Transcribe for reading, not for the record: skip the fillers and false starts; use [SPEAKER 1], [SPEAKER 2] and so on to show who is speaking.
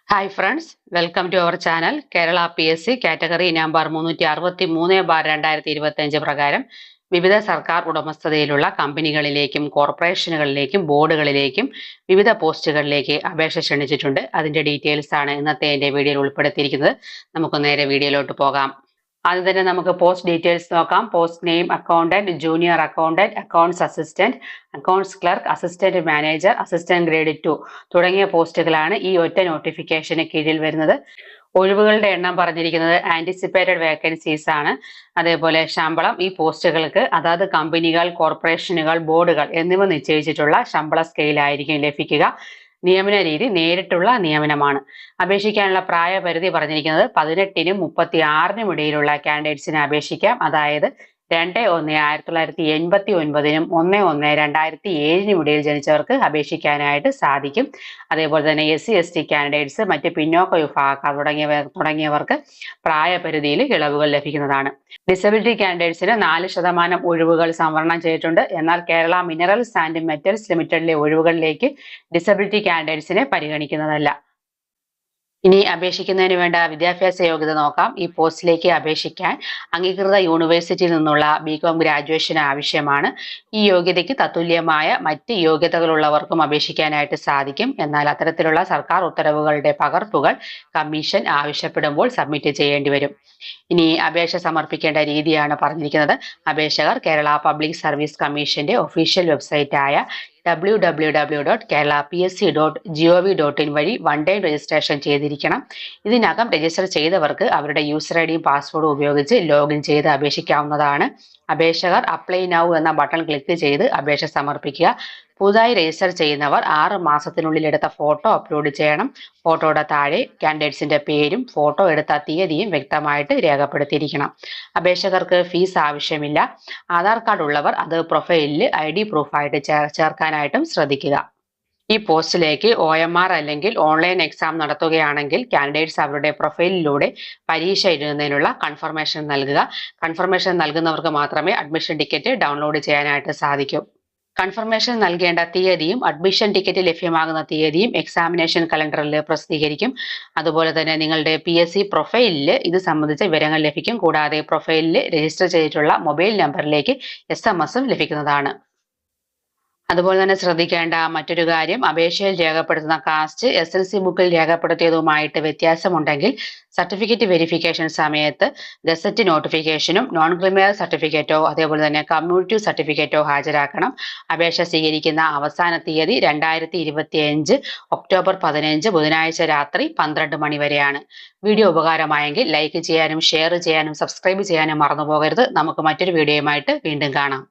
[SPEAKER 1] Hi friends, welcome to our channel Kerala PSC category number 363/2025 പ്രകാരം വിവിധ സർക്കാർ ഉടമസ്ഥതയിലുള്ള കമ്പനികളിലേക്കും കോർപ്പറേഷനുകളിലേക്കും ബോർഡുകളിലേക്കും വിവിധ പോസ്റ്റുകളിലേക്ക് അപേക്ഷ ക്ഷണിച്ചിട്ടുണ്ട്. അതിന്റെ ഡീറ്റെയിൽസ് ആണ് ഇന്നത്തെ എൻ്റെ വീഡിയോയിൽ ഉൾപ്പെടുത്തിയിരിക്കുന്നത്. നമുക്ക് നേരെ വീഡിയോയിലോട്ട് പോകാം. ആദ്യം തന്നെ നമുക്ക് പോസ്റ്റ് ഡീറ്റെയിൽസ് നോക്കാം. Post name accountant, junior accountant, accounts assistant, accounts clerk, assistant manager, assistant grade 2 തുടങ്ങിയ പോസ്റ്റുകളാണ് ഈ ഒറ്റ നോട്ടിഫിക്കേഷന് കീഴിൽ വരുന്നത്. ഒഴിവുകളുടെ എണ്ണം പറഞ്ഞിരിക്കുന്നത് ആന്റിസിപ്പേറ്റഡ് വേക്കൻസീസ് ആണ്. അതേപോലെ ശമ്പളം ഈ പോസ്റ്റുകൾക്ക് അതാത് കമ്പനികൾ, കോർപ്പറേഷനുകൾ, ബോർഡുകൾ എന്നിവ നിശ്ചയിച്ചിട്ടുള്ള ശമ്പള സ്കെയിലായിരിക്കും ലഭിക്കുക. നിയമന രീതി നേരിട്ടുള്ള നിയമനമാണ്. അപേക്ഷിക്കാനുള്ള പ്രായപരിധി പറഞ്ഞിരിക്കുന്നത് 18-നും 36-നും ഇടയിലുള്ള കാൻഡിഡേറ്റ്സിന് അപേക്ഷിക്കാം. അതായത് 2/1/1989-നും 1/1/2007-നും ഇടയിൽ ജനിച്ചവർക്ക് അപേക്ഷിക്കാനായിട്ട് സാധിക്കും. അതേപോലെ തന്നെ SC/ST കാൻഡിഡേറ്റ്സ്, മറ്റ് പിന്നോക്ക വിഭാഗക്കാർ തുടങ്ങിയവർക്ക് പ്രായപരിധിയിൽ ഇളവുകൾ ലഭിക്കുന്നതാണ്. ഡിസബിലിറ്റി കാൻഡിഡേറ്റ്സിന് 4% ഒഴിവുകൾ സംവരണം ചെയ്തിട്ടുണ്ട്. എന്നാൽ കേരള മിനറൽസ് ആൻഡ് മെറ്റൽസ് ലിമിറ്റഡിലെ ഒഴിവുകളിലേക്ക് ഡിസബിലിറ്റി കാൻഡിഡേറ്റ്സിനെ പരിഗണിക്കുന്നതല്ല. ഇനി അപേക്ഷിക്കുന്നതിന് വേണ്ട വിദ്യാഭ്യാസ യോഗ്യത നോക്കാം. ഈ പോസ്റ്റിലേക്ക് അപേക്ഷിക്കാൻ അംഗീകൃത യൂണിവേഴ്സിറ്റിയിൽ നിന്നുള്ള BCom ഗ്രാജുവേഷൻ ആവശ്യമാണ്. ഈ യോഗ്യതയ്ക്ക് തത്തുല്യമായ മറ്റ് യോഗ്യതകളുള്ളവർക്കും അപേക്ഷിക്കാനായിട്ട് സാധിക്കും. എന്നാൽ അത്തരത്തിലുള്ള സർക്കാർ ഉത്തരവുകളുടെ പകർപ്പുകൾ കമ്മീഷൻ ആവശ്യപ്പെടുമ്പോൾ സബ്മിറ്റ് ചെയ്യേണ്ടി വരും. ഇനി അപേക്ഷ സമർപ്പിക്കേണ്ട രീതിയാണ് പറഞ്ഞിരിക്കുന്നത്. അപേക്ഷകർ കേരള പബ്ലിക് സർവീസ് കമ്മീഷന്റെ ഒഫീഷ്യൽ വെബ്സൈറ്റായ www.keralapsc.gov.in വഴി വൺ ടൈം രജിസ്ട്രേഷൻ ചെയ്തിരിക്കണം. ഇതിനകം രജിസ്റ്റർ ചെയ്തവർക്ക് അവരുടെ യൂസർ ഐഡിയും പാസ്വേഡും ഉപയോഗിച്ച് ലോഗിൻ ചെയ്ത് അപേക്ഷിക്കാവുന്നതാണ്. അപേക്ഷകർ അപ്ലൈ നൗ എന്ന ബട്ടൺ ക്ലിക്ക് ചെയ്ത് അപേക്ഷ സമർപ്പിക്കുക. പുതുതായി രജിസ്റ്റർ ചെയ്യുന്നവർ 6 മാസത്തിനുള്ളിൽ എടുത്ത ഫോട്ടോ അപ്ലോഡ് ചെയ്യണം. ഫോട്ടോയുടെ താഴെ കാൻഡിഡേറ്റ്സിന്റെ പേരും ഫോട്ടോ എടുത്ത തീയതിയും വ്യക്തമായിട്ട് രേഖപ്പെടുത്തിയിരിക്കണം. അപേക്ഷകർക്ക് ഫീസ് ആവശ്യമില്ല. ആധാർ കാർഡ് ഉള്ളവർ അത് പ്രൊഫൈലിൽ ID പ്രൂഫായിട്ട് ചേർക്കാനായിട്ടും ശ്രദ്ധിക്കുക. ഈ പോസ്റ്റിലേക്ക് OMR അല്ലെങ്കിൽ ഓൺലൈൻ എക്സാം നടത്തുകയാണെങ്കിൽ കാൻഡിഡേറ്റ്സ് അവരുടെ പ്രൊഫൈലിലൂടെ പരീക്ഷ എഴുതുന്നതിനുള്ള കൺഫർമേഷൻ നൽകുക. കൺഫർമേഷൻ നൽകുന്നവർക്ക് മാത്രമേ അഡ്മിഷൻ ടിക്കറ്റ് ഡൗൺലോഡ് ചെയ്യാനായിട്ട് സാധിക്കൂ. കൺഫർമേഷൻ നൽകേണ്ട തീയതിയും അഡ്മിഷൻ ടിക്കറ്റ് ലഭ്യമാകുന്ന തീയതിയും എക്സാമിനേഷൻ കലണ്ടറിൽ പ്രസിദ്ധീകരിക്കും. അതുപോലെ തന്നെ നിങ്ങളുടെ PSC പ്രൊഫൈലിൽ ഇത് സംബന്ധിച്ച വിവരങ്ങൾ ലഭിക്കും. കൂടാതെ പ്രൊഫൈലിൽ രജിസ്റ്റർ ചെയ്തിട്ടുള്ള മൊബൈൽ നമ്പറിലേക്ക് SMS ലഭിക്കുന്നതാണ്. അതുപോലെ തന്നെ ശ്രദ്ധിക്കേണ്ട മറ്റൊരു കാര്യം, അപേക്ഷയിൽ രേഖപ്പെടുത്തുന്ന കാസ്റ്റ് SLC ബുക്കിൽ രേഖപ്പെടുത്തിയതുമായിട്ട് വ്യത്യാസമുണ്ടെങ്കിൽ സർട്ടിഫിക്കറ്റ് വെരിഫിക്കേഷൻ സമയത്ത് ഗസറ്റ് നോട്ടിഫിക്കേഷനും നോൺ ക്രിമിനൽ സർട്ടിഫിക്കറ്റോ അതേപോലെ തന്നെ കമ്മ്യൂണിറ്റി സർട്ടിഫിക്കറ്റോ ഹാജരാക്കണം. അപേക്ഷ സ്വീകരിക്കുന്ന അവസാന തീയതി 2025 ഒക്ടോബർ 15 ബുധനാഴ്ച രാത്രി 12 മണി വരെയാണ്. വീഡിയോ ഉപകാരമായെങ്കിൽ ലൈക്ക് ചെയ്യാനും ഷെയർ ചെയ്യാനും സബ്സ്ക്രൈബ് ചെയ്യാനും മറന്നു പോകരുത്. നമുക്ക് മറ്റൊരു വീഡിയോയുമായിട്ട് വീണ്ടും കാണാം.